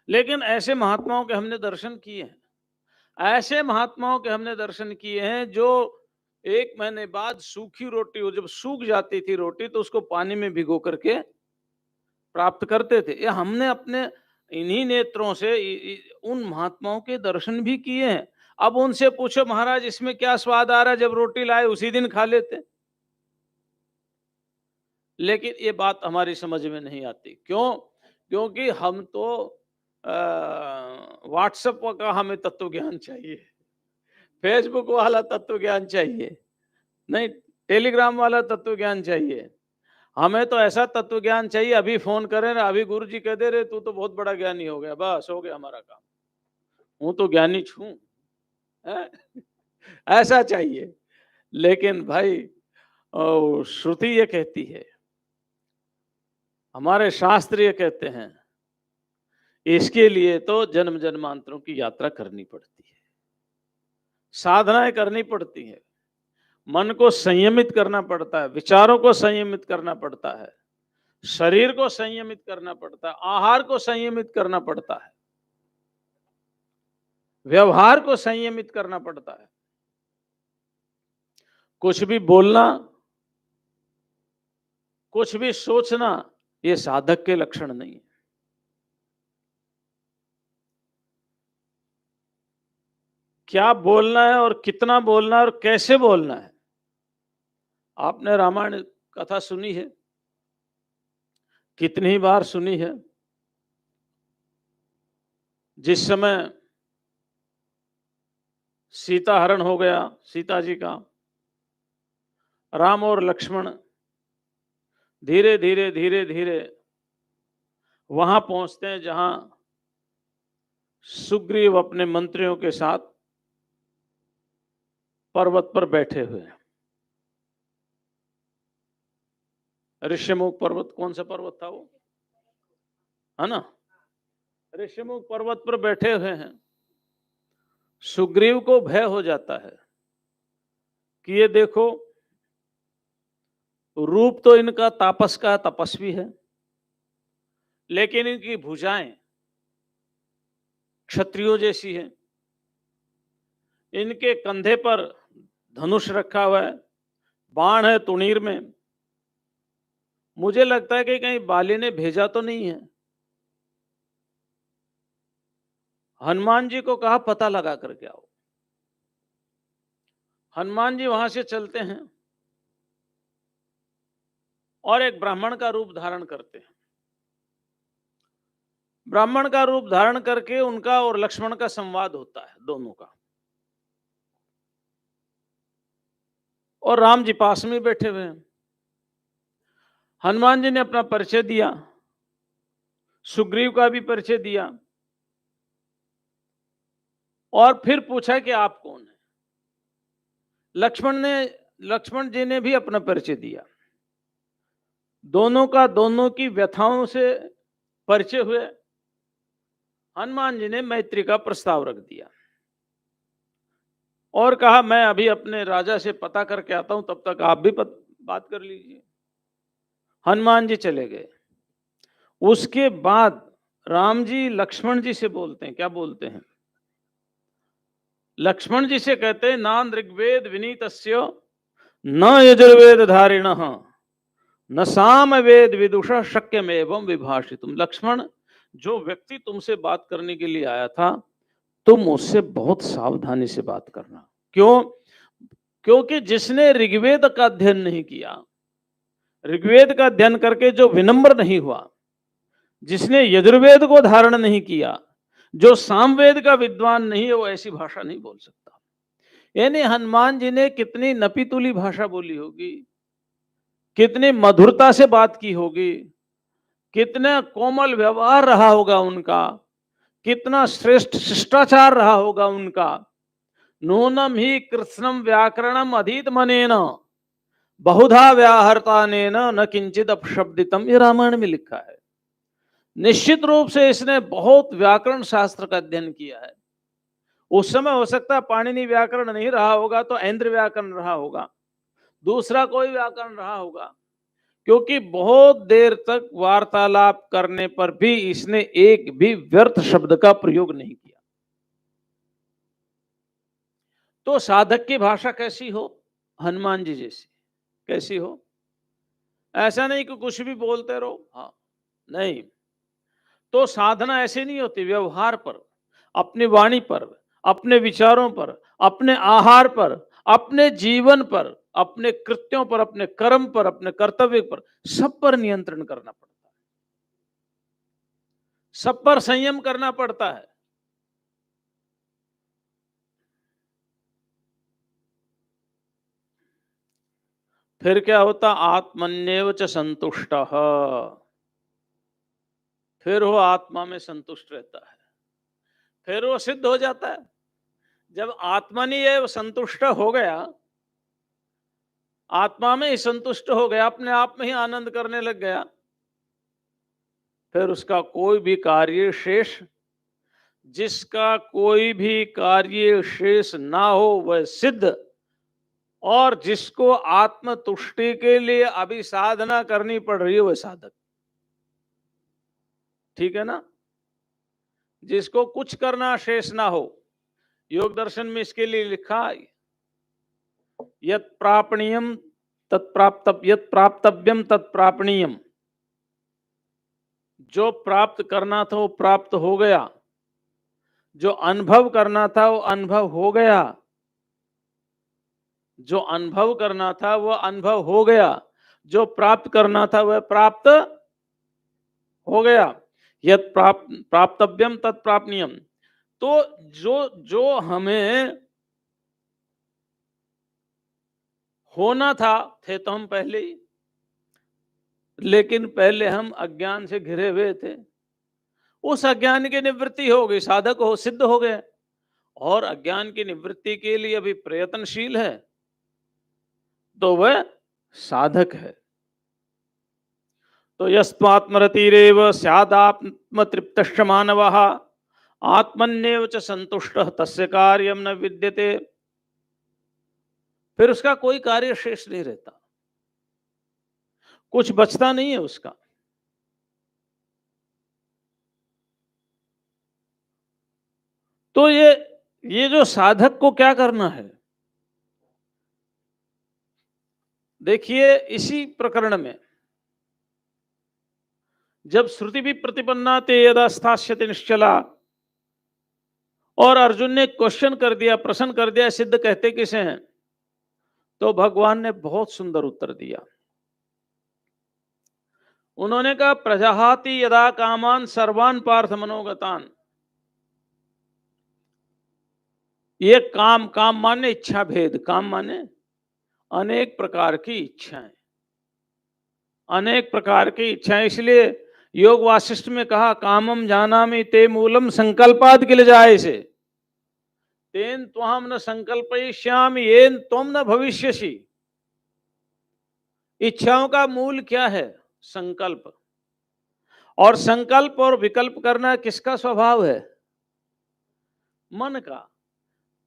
लेकिन ऐसे महात्माओं के हमने दर्शन किए हैं, ऐसे महात्माओं के हमने दर्शन किए हैं जो 1 महीने बाद सूखी रोटी, वो जब सूख जाती थी रोटी तो उसको पानी में भिगो करके प्राप्त करते थे। ये हमने अपने इन्हीं नेत्रों से उन महात्माओं के दर्शन भी किए हैं। अब उनसे पूछो महाराज इसमें क्या स्वाद आ रहा है, जब रोटी लाए उसी दिन खा लेते। लेकिन ये बात हमारी समझ में नहीं आती। क्यों? क्योंकि हम तो व्हाट्सएप का हमें तत्व ज्ञान चाहिए, फेसबुक वाला तत्व ज्ञान चाहिए, नहीं टेलीग्राम वाला तत्व ज्ञान चाहिए। हमें तो ऐसा तत्व ज्ञान चाहिए, अभी फोन करें ना, अभी गुरु जी कह दे रहे तू तो बहुत बड़ा ज्ञानी हो गया, बस हो गया हमारा काम, हूं तो ज्ञानी छू, ऐसा चाहिए। लेकिन भाई श्रुति ये कहती है, हमारे शास्त्र ये कहते हैं, इसके लिए तो जन्म जन्मांतरों की यात्रा करनी पड़ती है, साधनाएं करनी पड़ती है, मन को संयमित करना पड़ता है, विचारों को संयमित करना पड़ता है, शरीर को संयमित करना पड़ता है, आहार को संयमित करना पड़ता है, व्यवहार को संयमित करना पड़ता है। कुछ भी बोलना, कुछ भी सोचना, ये साधक के लक्षण नहीं है। क्या बोलना है और कितना बोलना है और कैसे बोलना है। आपने रामायण कथा सुनी है, कितनी बार सुनी है। जिस समय सीता हरण हो गया सीता जी का, राम और लक्ष्मण धीरे धीरे धीरे धीरे वहां पहुंचते हैं जहां सुग्रीव अपने मंत्रियों के साथ पर्वत पर बैठे हुए हैं। ऋष्यमुख पर्वत, कौन सा पर्वत था वो, है ना, ऋष्यमुख पर्वत पर बैठे हुए हैं। सुग्रीव को भय हो जाता है कि ये देखो, रूप तो इनका तापस का तपस्वी है, लेकिन इनकी भुजाएं क्षत्रियों जैसी है, इनके कंधे पर धनुष रखा हुआ है, बाण है तुणीर में। मुझे लगता है कि कहीं बाली ने भेजा तो नहीं है। हनुमान जी को कहा पता लगा करके आओ। हनुमान जी वहां से चलते हैं और एक ब्राह्मण का रूप धारण करते हैं। ब्राह्मण का रूप धारण करके उनका और लक्ष्मण का संवाद होता है, दोनों का। और राम जी पास में बैठे हुए हैं। हनुमान जी ने अपना परिचय दिया, सुग्रीव का भी परिचय दिया, और फिर पूछा कि आप कौन है। लक्ष्मण जी ने भी अपना परिचय दिया। दोनों का दोनों की व्यथाओं से परिचय हुए। हनुमान जी ने मैत्री का प्रस्ताव रख दिया और कहा मैं अभी अपने राजा से पता करके आता हूं, तब तक आप भी बात कर लीजिए। हनुमान जी चले गए। उसके बाद राम जी लक्ष्मण जी से बोलते हैं, क्या बोलते हैं, लक्ष्मण जी से कहते हैं, ना ऋग्वेद विनीतस्य न यजुर्वेद धारिणः न सामवेद विदुषा शक्यमेवं विभाषितुम। लक्ष्मण, जो व्यक्ति तुमसे बात करने के लिए आया था, तुम उससे बहुत सावधानी से बात करना। क्यों? क्योंकि जिसने ऋग्वेद का अध्ययन नहीं किया, ऋग्वेद का अध्ययन करके जो विनम्र नहीं हुआ, जिसने यजुर्वेद को धारण नहीं किया, जो सामवेद का विद्वान नहीं है, वो ऐसी भाषा नहीं बोल सकता। यानी हनुमान जी ने कितनी नपीतुली भाषा बोली होगी, कितनी मधुरता से बात की होगी, कितना कोमल व्यवहार रहा होगा उनका, कितना श्रेष्ठ शिष्टाचार रहा होगा उनका। नूनम ही कृत्स्नम व्याकरणम अधीत मनेन बहुधा व्याहर्तानेन न किंचित अपशब्दितम, ये रामायण में लिखा है। निश्चित रूप से इसने बहुत व्याकरण शास्त्र का अध्ययन किया है। उस समय हो सकता है पाणिनि व्याकरण नहीं रहा होगा तो ऐन्द्र व्याकरण रहा होगा, दूसरा कोई व्याकरण रहा होगा, क्योंकि बहुत देर तक वार्तालाप करने पर भी इसने एक भी व्यर्थ शब्द का प्रयोग नहीं किया। तो साधक की भाषा कैसी हो? हनुमान जी जैसी। कैसी हो? ऐसा नहीं कि कुछ भी बोलते रहो, हाँ नहीं। तो साधना ऐसे नहीं होती, व्यवहार पर, अपनी वाणी पर, अपने विचारों पर, अपने आहार पर, अपने जीवन पर, अपने कृत्यों पर, अपने कर्म पर, अपने कर्तव्य पर, सब पर नियंत्रण करना पड़ता है, सब पर संयम करना पड़ता है। फिर क्या होता? आत्मन्येव च संतुष्टः, फिर वो आत्मा में संतुष्ट रहता है, फिर वो सिद्ध हो जाता है। जब आत्मन्येव संतुष्ट हो गया, आत्मा में ही संतुष्ट हो गया, अपने आप में ही आनंद करने लग गया, फिर उसका कोई भी कार्य शेष, जिसका कोई भी कार्य शेष ना हो वह सिद्ध, और जिसको आत्म तुष्टि के लिए अभी साधना करनी पड़ रही है वह साधक। ठीक है ना? जिसको कुछ करना शेष ना हो, योग दर्शन में इसके लिए लिखा है, यत् प्रापणीयम यत् प्राप्तव्यम तत्प्रापणीयम, जो प्राप्त करना था वो प्राप्त हो गया, जो अनुभव करना था वो अनुभव हो गया, जो अनुभव करना था वह अनुभव हो गया, जो प्राप्त करना था वह प्राप्त हो गया। यत् प्राप्तव्यम तत्प्रापणीयम। तो जो जो हमें होना था, थे तो हम पहले ही, लेकिन पहले हम अज्ञान से घिरे हुए थे, उस अज्ञान की निवृत्ति हो गई, साधक हो सिद्ध हो गए, और अज्ञान की निवृत्ति के लिए अभी प्रयत्नशील है तो वह साधक है। तो यस्त्वात्मरतिरेव स्यादात्मतृप्तश्च मानवः आत्मन्येव च संतुष्टः तस्य कार्यं न विद्यते। फिर उसका कोई कार्य शेष नहीं रहता, कुछ बचता नहीं है उसका। तो ये जो साधक को क्या करना है, देखिए इसी प्रकरण में जब श्रुति भी प्रतिपन्ना ते यदा स्थास्यते निश्चला, और अर्जुन ने क्वेश्चन कर दिया, प्रश्न कर दिया, सिद्ध कहते किसे हैं, तो भगवान ने बहुत सुंदर उत्तर दिया। उन्होंने कहा प्रजाहाति यदा कामान सर्वान पार्थ मनोगतान। ये काम, काम माने इच्छा भेद, काम माने अनेक प्रकार की इच्छाएं, अनेक प्रकार की इच्छाएं। इसलिए योग वासिष्ठ में कहा कामम जानामि ते मूलम संकल्पाद किल जाए से तेन त्वहम न संकल्पयिष्यामि येन त्वम न भविष्यसि। इच्छाओं का मूल क्या है? संकल्प। और संकल्प और विकल्प करना किसका स्वभाव है? मन का।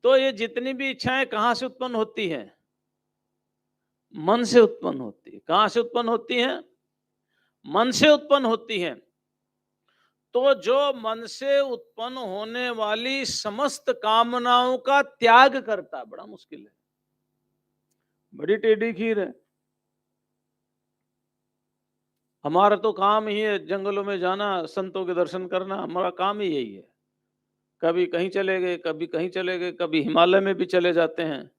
तो ये जितनी भी इच्छाएं कहां से उत्पन्न होती हैं? मन से उत्पन्न होती है। कहां से उत्पन्न होती हैं? मन से उत्पन्न होती हैं। तो जो मन से उत्पन्न होने वाली समस्त कामनाओं का त्याग करता, बड़ा मुश्किल है, बड़ी टेढ़ी खीर है। हमारा तो काम ही है जंगलों में जाना, संतों के दर्शन करना, हमारा काम ही यही है। कभी कहीं चले गए, कभी कहीं चले गए, कभी हिमालय में भी चले जाते हैं।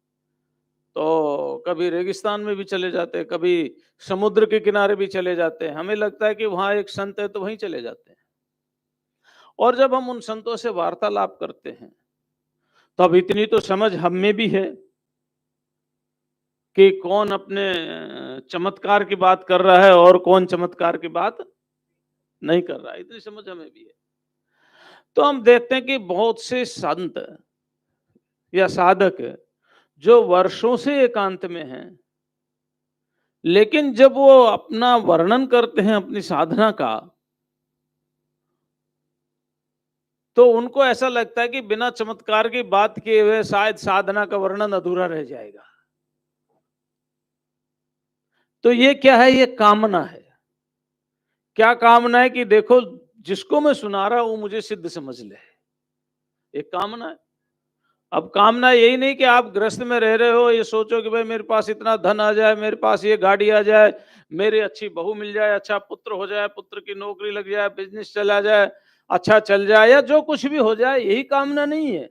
तो कभी रेगिस्तान में भी चले जाते हैं, कभी समुद्र के किनारे भी चले जाते हैं। हमें लगता है कि वहाँ एक संत है तो वहीं चले जाते हैं। और जब हम उन संतों से वार्तालाप करते हैं, तो अब इतनी तो समझ हम में भी है कि कौन अपने चमत्कार की बात कर रहा है और कौन चमत्कार की बात नहीं कर रहा है, इतनी समझ हमें भी है। तो हम देखते हैं कि बहुत से संत या साधक जो वर्षों से एकांत में हैं, लेकिन जब वो अपना वर्णन करते हैं अपनी साधना का, तो उनको ऐसा लगता है कि बिना चमत्कार की बात किए हुए शायद साधना का वर्णन अधूरा रह जाएगा। तो ये क्या है? ये कामना है। क्या कामना है? कि देखो, जिसको मैं सुना रहा हूं वो मुझे सिद्ध समझ ले। एक कामना है। अब कामना यही नहीं कि आप गृहस्थ में रह रहे हो, ये सोचो कि भाई मेरे पास इतना धन आ जाए, मेरे पास ये गाड़ी आ जाए, मेरी अच्छी बहू मिल जाए, अच्छा पुत्र हो जाए, पुत्र की नौकरी लग जाए, बिजनेस चला जाए, अच्छा चल जाए, या जो कुछ भी हो जाए, यही कामना नहीं है।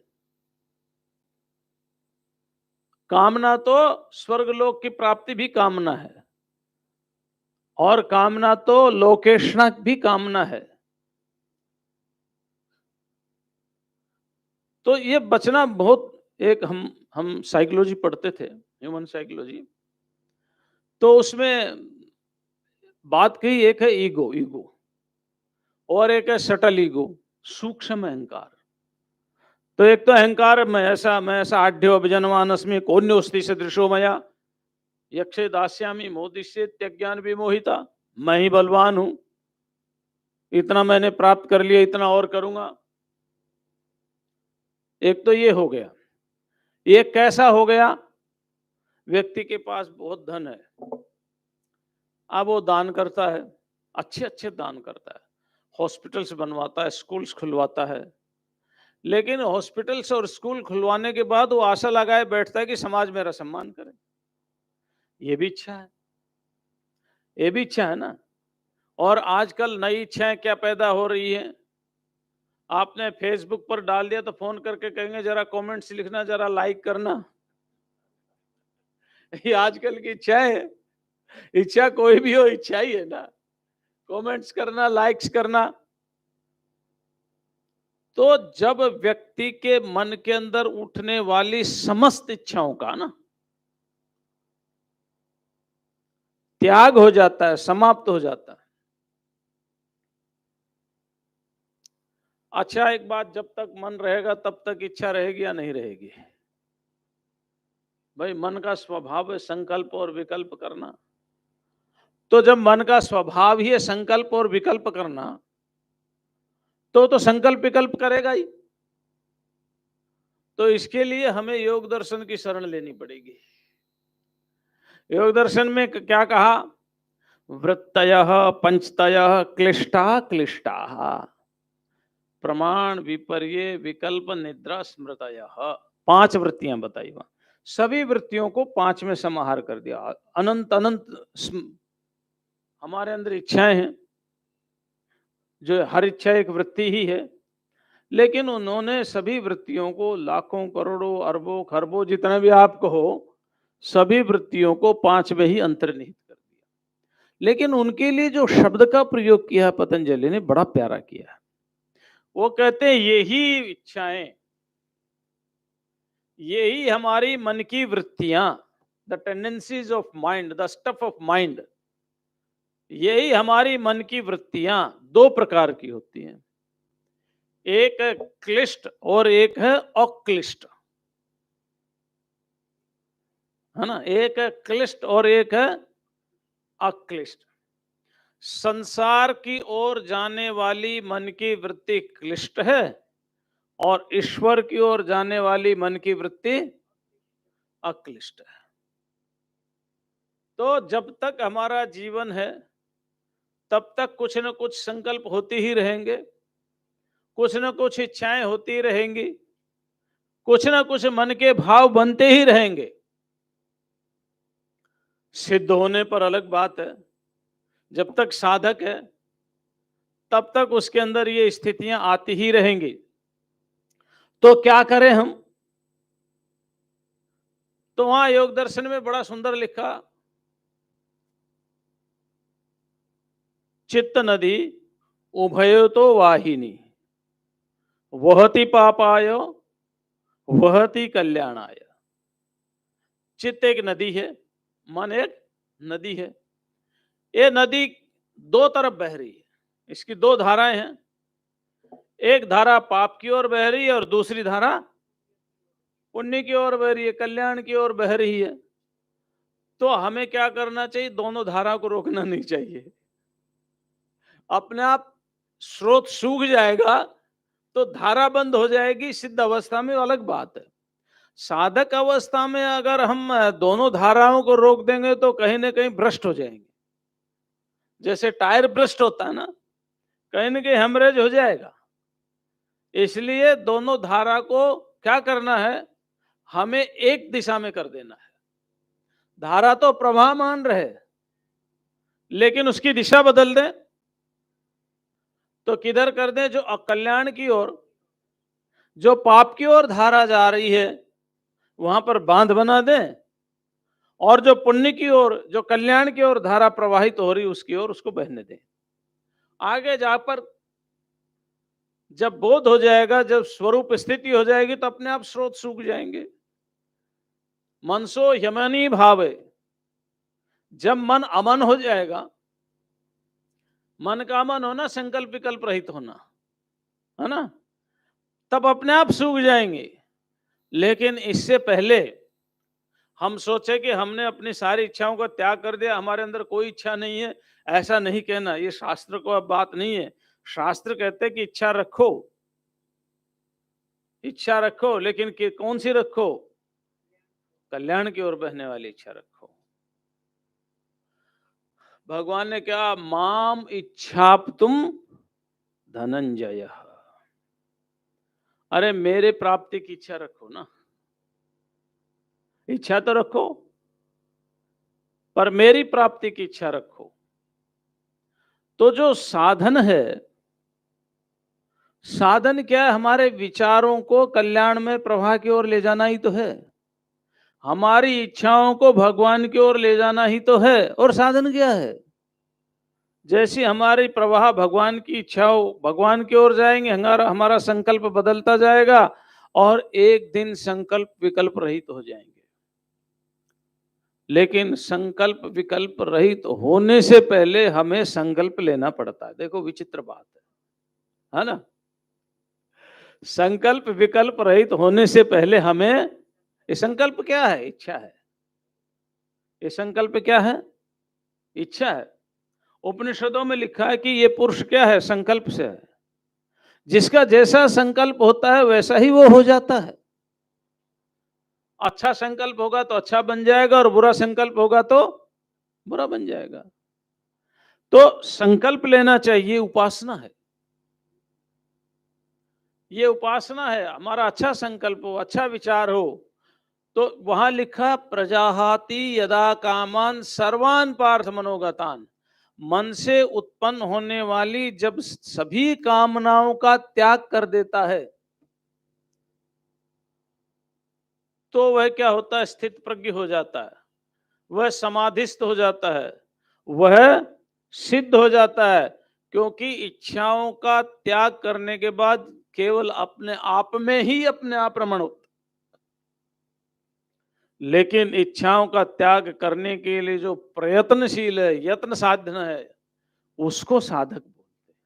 कामना तो स्वर्गलोक की प्राप्ति भी कामना है, और कामना तो लोकेशना भी कामना है। तो ये बचना बहुत, एक हम साइकोलॉजी पढ़ते थे, ह्यूमन साइकोलॉजी, तो उसमें बात कही, एक है ईगो, और एक है सटल ईगो, सूक्ष्म अहंकार। तो एक तो अहंकार, मैं ऐसा आढ्यो अभिजनवान अस्मि कोन्योस्ति सदृशो मया यक्षे दास्यामि मोदिष्ये त्यज्ञान विमोहिता, मैं ही बलवान हूं, इतना मैंने प्राप्त कर लिया, इतना और करूंगा। एक तो ये हो गया। ये कैसा हो गया? व्यक्ति के पास बहुत धन है, अब वो दान करता है, अच्छे अच्छे दान करता है, हॉस्पिटल्स बनवाता है, स्कूल्स खुलवाता है, लेकिन हॉस्पिटल्स और स्कूल खुलवाने के बाद वो आशा लगाए बैठता है कि समाज मेरा सम्मान करे। ये भी इच्छा है, ये भी इच्छा है ना। और आजकल नई इच्छाएं क्या पैदा हो रही है? आपने फेसबुक पर डाल दिया तो फोन करके कहेंगे जरा कमेंट्स लिखना, जरा लाइक करना। ये आजकल की इच्छा है। इच्छा कोई भी हो, इच्छा ही है ना, कमेंट्स करना, लाइक्स करना। तो जब व्यक्ति के मन के अंदर उठने वाली समस्त इच्छाओं का ना त्याग हो जाता है, समाप्त हो जाता है। अच्छा, एक बात, जब तक मन रहेगा तब तक इच्छा रहेगी या नहीं रहेगी? भाई, मन का स्वभाव है संकल्प और विकल्प करना। तो जब मन का स्वभाव ही है संकल्प और विकल्प करना, तो संकल्प विकल्प करेगा ही। तो इसके लिए हमें योग दर्शन की शरण लेनी पड़ेगी। योग दर्शन में क्या कहा? वृत्तयः पंचतयः क्लिष्टा क्लिष्टा, प्रमाण विपर्य विकल्प निद्रा स्मृतयः। 5 वृत्तियां बताई वहां। सभी वृत्तियों को 5 में समाहार कर दिया। अनंत अनंत हमारे अंदर इच्छाएं हैं, जो हर इच्छा एक वृत्ति ही है, लेकिन उन्होंने सभी वृत्तियों को, लाखों करोड़ों अरबों खरबों जितना भी आप कहो, सभी वृत्तियों को 5 में ही अंतर्निहित कर दिया। लेकिन उनके लिए जो शब्द का प्रयोग किया पतंजलि ने, बड़ा प्यारा किया। वो कहते हैं यही इच्छाएं, यही हमारी मन की वृत्तियां, the tendencies of mind, the stuff of mind, यही हमारी मन की वृत्तियां 2 प्रकार की होती हैं। एक है क्लिष्ट और एक है अक्लिष्ट, है ना। एक है क्लिष्ट और एक है अक्लिष्ट। संसार की ओर जाने वाली मन की वृत्ति क्लिष्ट है, और ईश्वर की ओर जाने वाली मन की वृत्ति अक्लिष्ट है। तो जब तक हमारा जीवन है तब तक कुछ न कुछ संकल्प होते ही रहेंगे, कुछ न कुछ इच्छाएं होती रहेंगी, कुछ न कुछ मन के भाव बनते ही रहेंगे। सिद्ध होने पर अलग बात है। जब तक साधक है तब तक उसके अंदर ये स्थितियां आती ही रहेंगी। तो क्या करें हम? तो वहां योग दर्शन में बड़ा सुंदर लिखा, चित्त नदी उभयतो वाहिनी वहति पापाय वहति कल्याणाय। चित्त एक नदी है, मन एक नदी है। ये नदी दो तरफ बह रही है, इसकी दो धाराएं हैं। एक धारा पाप की ओर बह रही है और दूसरी धारा पुण्य की ओर बह रही है, कल्याण की ओर बह रही है। तो हमें क्या करना चाहिए? दोनों धारा को रोकना नहीं चाहिए। अपने आप स्रोत सूख जाएगा तो धारा बंद हो जाएगी। सिद्ध अवस्था में अलग बात है। साधक अवस्था में अगर हम दोनों धाराओं को रोक देंगे तो कहीं ना कहीं भ्रष्ट हो जाएंगे। जैसे टायर भ्रष्ट होता है ना, कहीं ना कहीं हेमरेज हो जाएगा। इसलिए दोनों धारा को क्या करना है? हमें एक दिशा में कर देना है। धारा तो प्रवाहमान रहे, लेकिन उसकी दिशा बदल दें। तो किधर कर दें? जो अकल्याण की ओर, जो पाप की ओर धारा जा रही है वहां पर बांध बना दें, और जो पुण्य की ओर, जो कल्याण की ओर धारा प्रवाहित हो रही उसकी ओर उसको बहने दें। आगे जाकर जब बोध हो जाएगा, जब स्वरूप स्थिति हो जाएगी तो अपने आप स्रोत सूख जाएंगे। मनसो यमनी भावे, जब मन अमन हो जाएगा, मन का अमन होना, संकल्प विकल्प रहित होना है ना, तब अपने आप सूख जाएंगे। लेकिन इससे पहले हम सोचे कि हमने अपनी सारी इच्छाओं का त्याग कर दिया, हमारे अंदर कोई इच्छा नहीं है, ऐसा नहीं कहना। ये शास्त्र को अब बात नहीं है। शास्त्र कहते हैं कि इच्छा रखो, इच्छा रखो, लेकिन कौन सी रखो? कल्याण की ओर बहने वाली इच्छा रखो। भगवान ने क्या? माम इच्छाप्तुम धनंजय, अरे मेरे प्राप्ति की इच्छा रखो ना। इच्छा तो रखो, पर मेरी प्राप्ति की इच्छा रखो। तो जो साधन है, साधन क्या है? हमारे विचारों को कल्याण में प्रवाह की ओर ले जाना ही तो है। हमारी इच्छाओं को भगवान की ओर ले जाना ही तो है। और साधन क्या है? जैसी हमारी प्रवाह भगवान की इच्छाओं भगवान की ओर जाएंगे, हमारा संकल्प बदलता जाएगा और एक दिन संकल्प विकल्प रहित हो जाएंगे। लेकिन संकल्प विकल्प रहित होने से पहले हमें संकल्प लेना पड़ता है। देखो विचित्र बात है ना? संकल्प विकल्प रहित होने से पहले हमें, ये संकल्प क्या है? इच्छा है। ये संकल्प क्या है? इच्छा है। उपनिषदों में लिखा है कि ये पुरुष क्या है? संकल्प से है। जिसका जैसा संकल्प होता है वैसा ही वो हो जाता है। अच्छा संकल्प होगा तो अच्छा बन जाएगा, और बुरा संकल्प होगा तो बुरा बन जाएगा। तो संकल्प लेना चाहिए, उपासना है। ये उपासना है। हमारा अच्छा संकल्प हो, अच्छा विचार हो। तो वहां लिखा, प्रजाहाति यदा कामान सर्वान पार्थ मनोगतान, मन से उत्पन्न होने वाली जब सभी कामनाओं का त्याग कर देता है तो वह क्या होता है? स्थित प्रज्ञ हो जाता है, वह समाधिस्थ हो जाता है, वह सिद्ध हो जाता है। क्योंकि इच्छाओं का त्याग करने के बाद केवल अपने आप में ही अपने आप रमण होता। लेकिन इच्छाओं का त्याग करने के लिए जो प्रयत्नशील है, यत्न साधन है, उसको साधक बोलते हैं।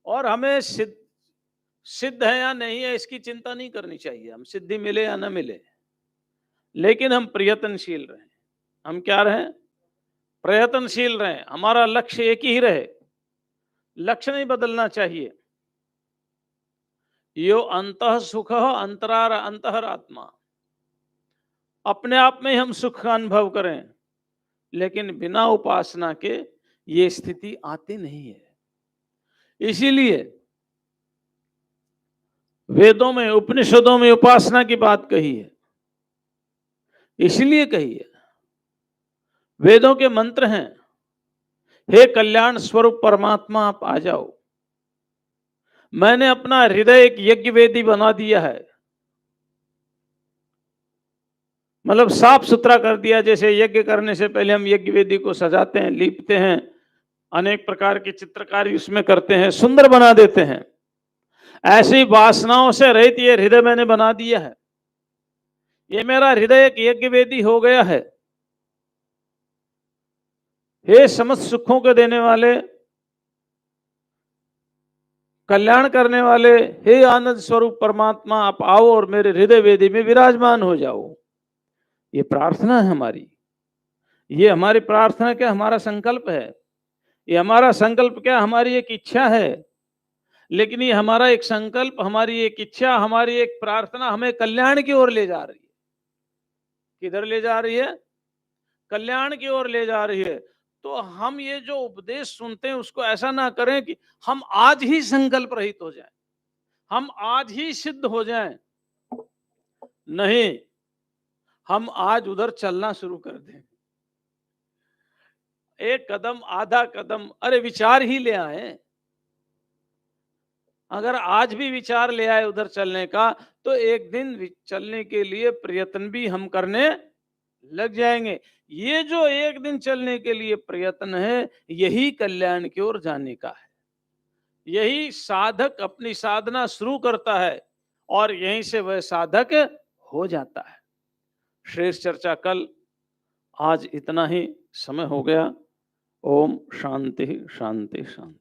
और हमें सिद्ध है या नहीं है इसकी चिंता नहीं करनी चाहिए। हम सिद्धि मिले या न मिले, लेकिन हम प्रयत्नशील रहें। हम क्या रहें? प्रयत्नशील रहें। हमारा लक्ष्य एक ही रहे, लक्ष्य नहीं बदलना चाहिए। यो अंतः सुख अंतरार अंतहर आत्मा, अपने आप में हम सुख का अनुभव करें, लेकिन बिना उपासना के ये स्थिति आती नहीं है। इसीलिए वेदों में, उपनिषदों में उपासना की बात कही है। इसलिए कही है, वेदों के मंत्र हैं, हे कल्याण स्वरूप परमात्मा आप आ जाओ। मैंने अपना हृदय एक यज्ञ वेदी बना दिया है। मतलब साफ सुथरा कर दिया। जैसे यज्ञ करने से पहले हम यज्ञ वेदी को सजाते हैं, लीपते हैं, अनेक प्रकार की चित्रकारी उसमें करते हैं, सुंदर बना देते हैं। ऐसी वासनाओं से रहित ये हृदय मैंने बना दिया है। ये मेरा हृदय एक यज्ञ वेदी हो गया है। हे समस्त सुखों के देने वाले, कल्याण करने वाले, हे आनंद स्वरूप परमात्मा, आप आओ और मेरे हृदय वेदी में विराजमान हो जाओ। ये प्रार्थना है हमारी। ये हमारी प्रार्थना क्या, हमारा संकल्प है। ये हमारा संकल्प क्या, हमारी एक इच्छा है। लेकिन ये हमारा एक संकल्प, हमारी एक इच्छा, हमारी एक प्रार्थना हमें कल्याण की ओर ले जा रही है। किधर ले जा रही है? कल्याण की ओर ले जा रही है। तो हम ये जो उपदेश सुनते हैं उसको ऐसा ना करें कि हम आज ही संकल्प रहित हो जाएं, हम आज ही सिद्ध हो जाएं। नहीं, हम आज उधर चलना शुरू कर दें। एक कदम, आधा कदम, अरे विचार ही ले आए। अगर आज भी विचार ले आए उधर चलने का, तो एक दिन चलने के लिए प्रयत्न भी हम करने लग जाएंगे। ये जो एक दिन चलने के लिए प्रयत्न है, यही कल्याण की ओर जाने का है। यही साधक अपनी साधना शुरू करता है और यहीं से वह साधक हो जाता है। श्रेष्ठ चर्चा कल, आज इतना ही समय हो गया। ओम शांति शांति शांति।